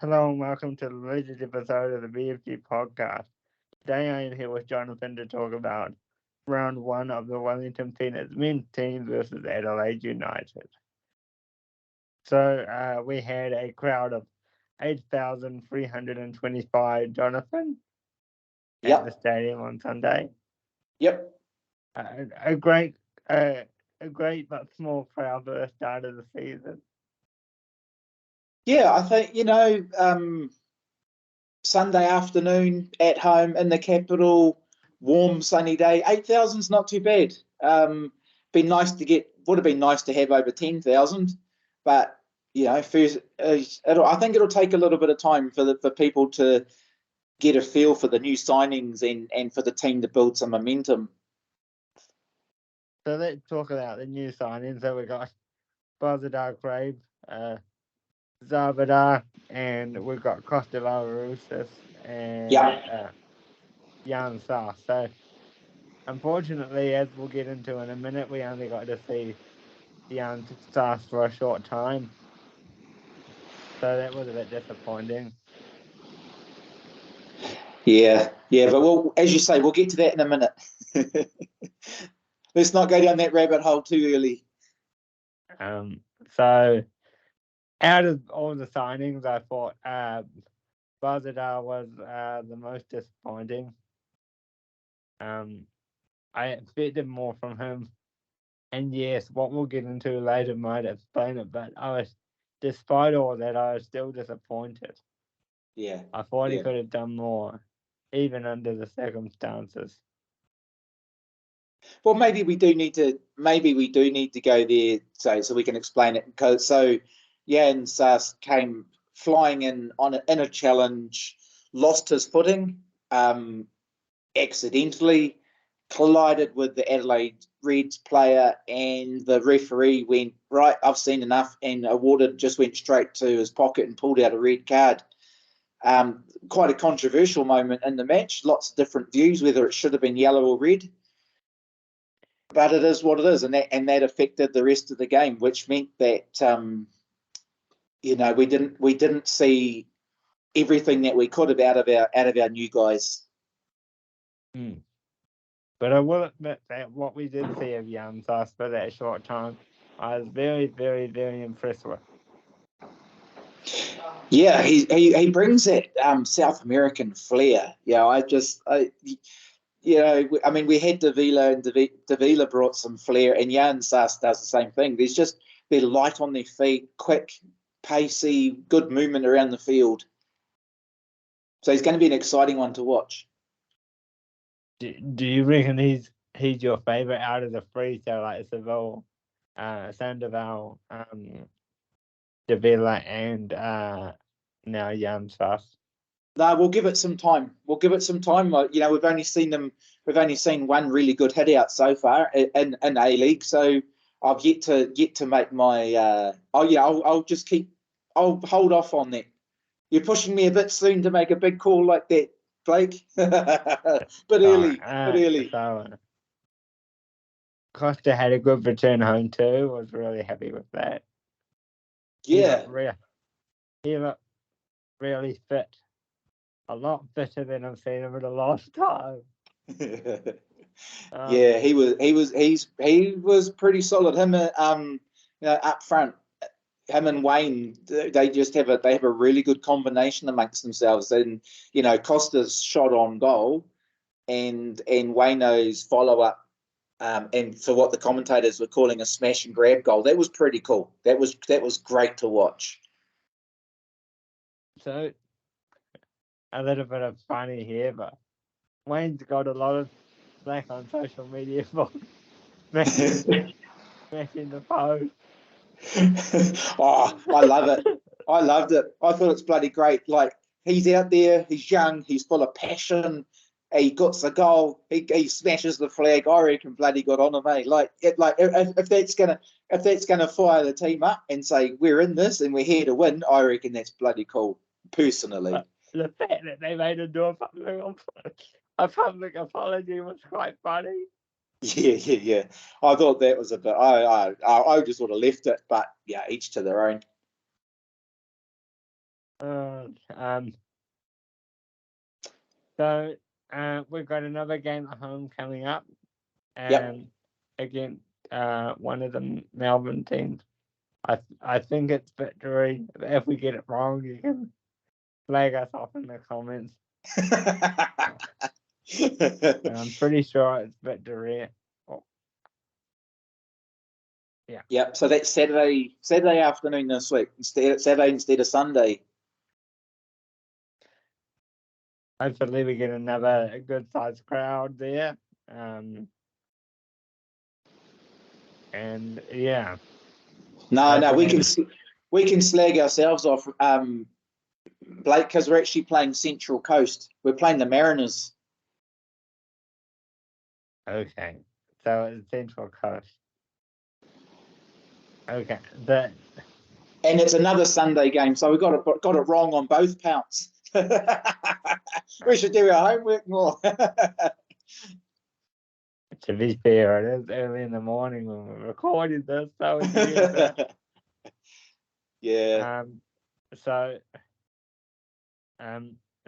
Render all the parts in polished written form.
Hello and welcome to the latest episode of the BFG Podcast. Today I am here with Jonathon to talk about round one of the Wellington Phoenix men's team versus Adelaide United. So we had a crowd of 8,325, Jonathon, at the Yep. stadium on Sunday. Yep. A great, uh, a great but small crowd for the start of the season. Yeah, I think, Sunday afternoon at home in the capital, warm, sunny day, 8,000's not too bad. Would have been nice to have over 10,000, but, first, I think it'll take a little bit of time for people to get a feel for the new signings and for the team to build some momentum. So let's talk about the new signings. So we got Bazadar Crave, Zabada, and we've got Costa Rusas and Jan Sar. So unfortunately, as we'll get into in a minute, we only got to see Jan Sar for a short time. So that was a bit disappointing. Yeah, but as you say, we'll get to that in a minute. Let's not go down that rabbit hole too early. So out of all the signings, I thought Bazadar was the most disappointing. I expected more from him. And yes, what we'll get into later might explain it, but despite all that, I was still disappointed. Yeah. I thought he could have done more, even under the circumstances. Well, maybe we do need to go there so we can explain it. Jan Sas came flying in in a challenge, lost his footing, accidentally collided with the Adelaide Reds player, and the referee went, right, I've seen enough, and went straight to his pocket and pulled out a red card. Quite a controversial moment in the match. Lots of different views whether it should have been yellow or red. But it is what it is, and that affected the rest of the game, which meant that we didn't see everything that we could have out of our new guys. But I will admit that what we did see of Jan Sas for that short time, I was very, very, very impressed with. Yeah, he brings that South American flair. Yeah, we had Davila, and Davila brought some flair, and Jan Sas does the same thing. They're light on their feet, quick, pacey, good movement around the field. So he's going to be an exciting one to watch. Do you reckon he's your favourite out of the three? So like Seville, Sandoval, Davila, and now Jan Sas? No, we'll give it some time. We've only seen one really good hit out so far in A League. So I've yet to make my. I'll hold off on that. You're pushing me a bit soon to make a big call like that, Blake. But early. So, Costa had a good return home too. Was really happy with that. Yeah. He looked really fit. A lot fitter than I've seen him in a long time. Yeah, he was pretty solid. Him, up front, him and Wayne, they just have a really good combination amongst themselves. And Costa's shot on goal, and Wayno's follow up, and for what the commentators were calling a smash and grab goal, that was pretty cool. That was great to watch. So, a little bit of funny here, but Wayne's got a lot of slack on social media for smashing the post. Oh, I love it. I loved it. I thought it's bloody great. Like, he's out there, he's young, he's full of passion. He gets the goal, he smashes the flag. I reckon bloody good on him, eh? If that's gonna fire the team up and say we're in this and we're here to win, I reckon that's bloody cool. Personally, the fact that they made him do a public apology was quite funny. Yeah. I thought that was a bit. I just would have left it, but yeah, each to their own. So we've got another game at home coming up, against one of the Melbourne teams. I think it's Victory. If we get it wrong, you can flag us off in the comments. I'm pretty sure it's Victory. Oh. Yeah. Yep. So that's Saturday afternoon this week. Saturday instead of Sunday. Hopefully we get another good sized crowd there. And yeah. No, we can slag ourselves off, Blake, because we're actually playing Central Coast. We're playing the Mariners. Okay, so it's Central Coast. Okay, and it's another Sunday game, so we got it wrong on both counts. We should do our homework more. To be fair, it is early in the morning when we're recording this, so yeah.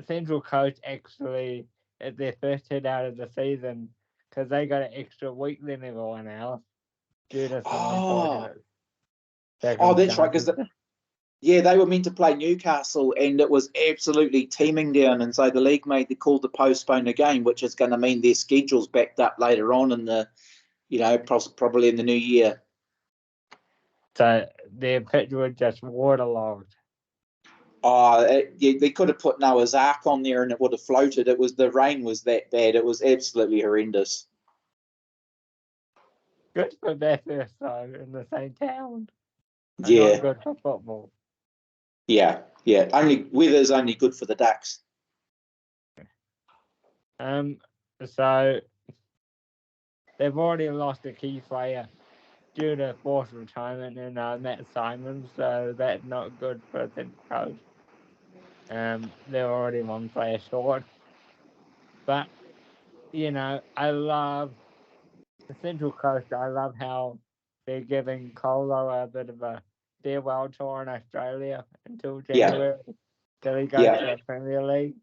Central Coast actually is their first hit out of the season because they got an extra week than everyone else due to some unfortunate. That's right, because they were meant to play Newcastle and it was absolutely teeming down, and so the league made the call to postpone the game, which is going to mean their schedule's backed up later on in the, probably in the new year. So their pitch was just waterlogged. They could have put Noah's Ark on there and it would have floated. The rain was that bad. It was absolutely horrendous. Good for Bathurst though, in the same town. Yeah. Not good for football. Yeah. Only weather's only good for the Ducks. So they've already lost a key player due to forced retirement in Matt Simons, so that's not good for the coach. They're already one player short. But, I love the Central Coast. I love how they're giving Colo a bit of a farewell tour in Australia until January. Till he goes to the Premier League.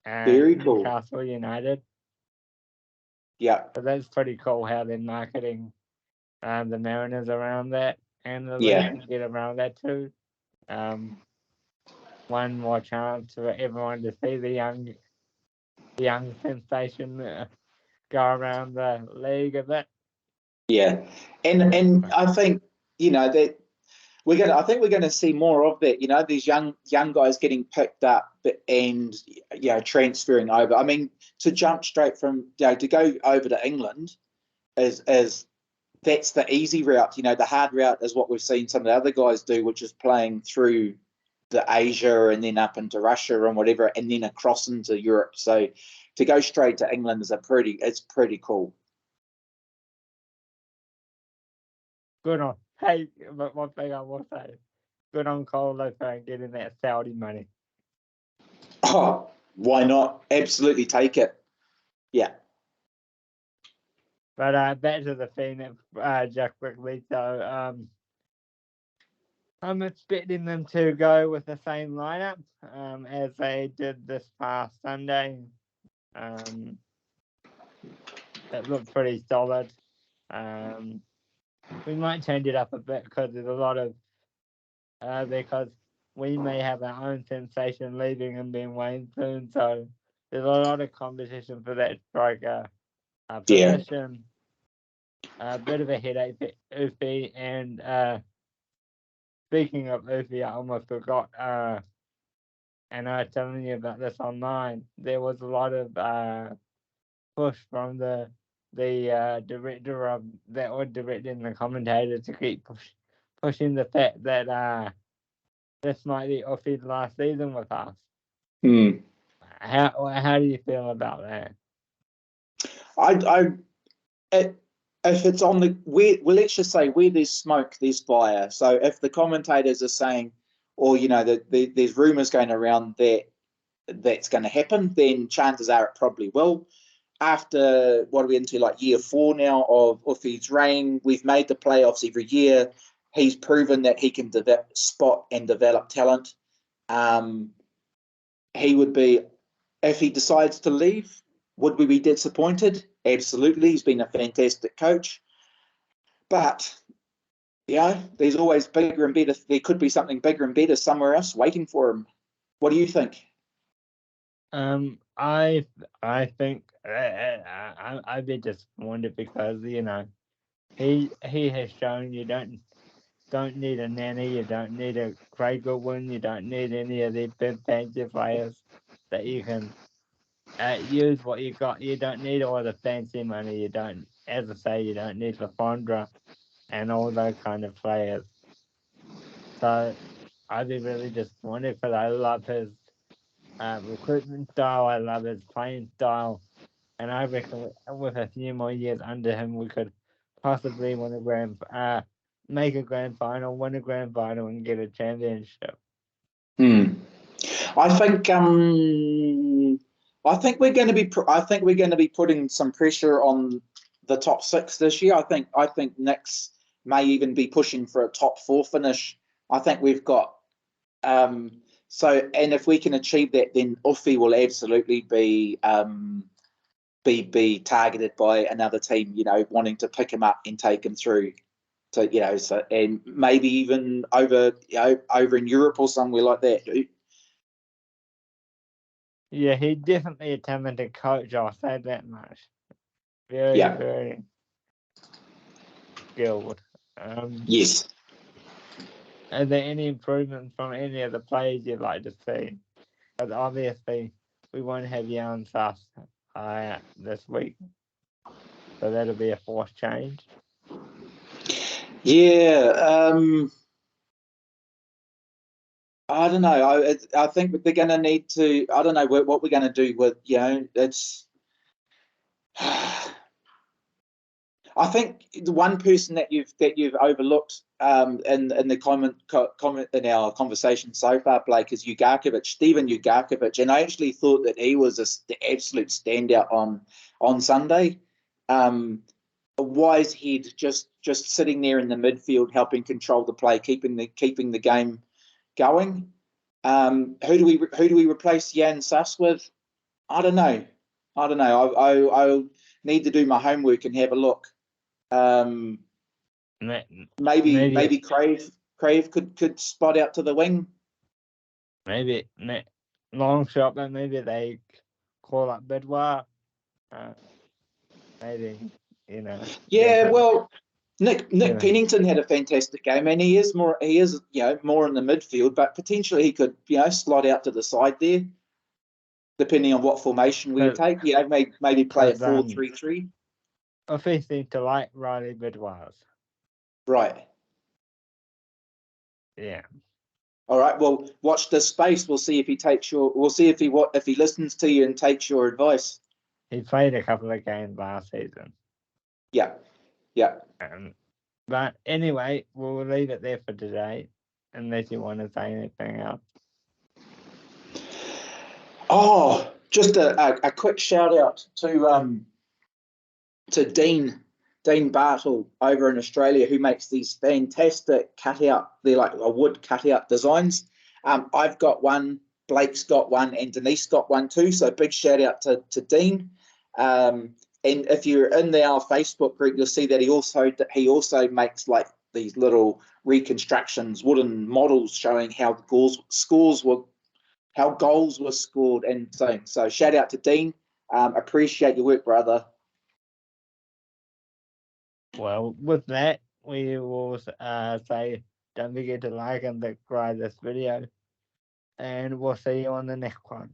Very cool. Newcastle United. Yeah. So that's pretty cool how they're marketing the Mariners around that, and the league can get around that too. One more chance for everyone to see the young sensation go around the league a bit. Yeah, and I think that I think we're going to see more of that. These young guys getting picked up and transferring over. I mean, to jump straight from to go over to England is that's the easy route. The hard route is what we've seen some of the other guys do, which is playing through the Asia and then up into Russia and whatever, and then across into Europe. So to go straight to England is it's pretty cool. Good on. Hey, but one thing I will say, good on Colo for getting that Saudi money. Oh, why not? Absolutely take it. Yeah. But back to the Phoenix just quickly. So I'm expecting them to go with the same lineup as they did this past Sunday. It looked pretty solid. We might change it up a bit because there's a lot of because we may have our own sensation leaving and being Wayne soon, so there's a lot of competition for that striker position. A bit of a headache for Ufi, and speaking of Ufi, I almost forgot, and I was telling you about this online, there was a lot of push from the director of that was directing the commentator to keep pushing the fact that this might be Ufi's last season with us. How do you feel about that? If it's on let's just say where there's smoke, there's fire. So if the commentators are saying, or that there's rumours going around that's going to happen, then chances are it probably will. After what are we into, like year 4 now of Ufi's reign? We've made the playoffs every year. He's proven that he can spot and develop talent. He would be, if he decides to leave, would we be disappointed? Absolutely. He's been a fantastic coach. But, there's always bigger and better. There could be something bigger and better somewhere else waiting for him. What do you think? I think I'd be disappointed because he has shown you don't need a nanny, you don't need a Craig Goodwin, you don't need any of these big fancy players that you can use what you got. You don't need all the fancy money. You don't, as I say, you don't need the Fondra and all those kind of players. So I'd be really disappointed because I love his recruitment style. I love his playing style, and I reckon with a few more years under him, we could possibly win make a grand final, win a grand final, and get a championship. I think we're going to be putting some pressure on the top 6 this year. I think Nick's may even be pushing for a top 4 finish. I think we've got and if we can achieve that, then Uffy will absolutely be targeted by another team, wanting to pick him up and take him through to, and maybe even over in Europe or somewhere like that. Yeah, he's definitely a talented coach, I'll say that much. Very skilled. Yes. Are there any improvements from any of the players you'd like to see? Because obviously we won't have Jan Sass this week, so that'll be a forced change. Yeah, I don't know. I think they're going to need to. I don't know what we're going to do with. It's. I think the one person that you've overlooked in the comment in our conversation so far, Blake, is Steven Ugarkovic, and I actually thought that he was the absolute standout on Sunday. A wise head, just sitting there in the midfield, helping control the play, keeping the game going. Who do we replace Jan Sass with? I don't know. I'll need to do my homework and have a look. Maybe Crave could spot out to the wing. Maybe long shot, but maybe they call up Bidwar. Maybe Yeah, well, Nick Pennington had a fantastic game, and he is more in the midfield, but potentially he could slot out to the side there, depending on what formation we take. Maybe play a 4-3-3. If he seems to like Riley Bidwars. Right. Yeah. All right. Well, watch this space. We'll see if he takes if he listens to you and takes your advice. He played a couple of games last season. Yeah. But anyway, we'll leave it there for today, unless you want to say anything else. Oh, just a quick shout out to Dean Bartle over in Australia, who makes these fantastic cutout. They're like a wood cutout designs. I've got one, Blake's got one, and Denise got one too. So big shout out to Dean. And if you're in our Facebook group, you'll see that he also makes like these little reconstructions, wooden models showing how goals were scored, and so shout out to Dean. Appreciate your work, brother. Well, with that, we will say don't forget to like and subscribe this video, and we'll see you on the next one.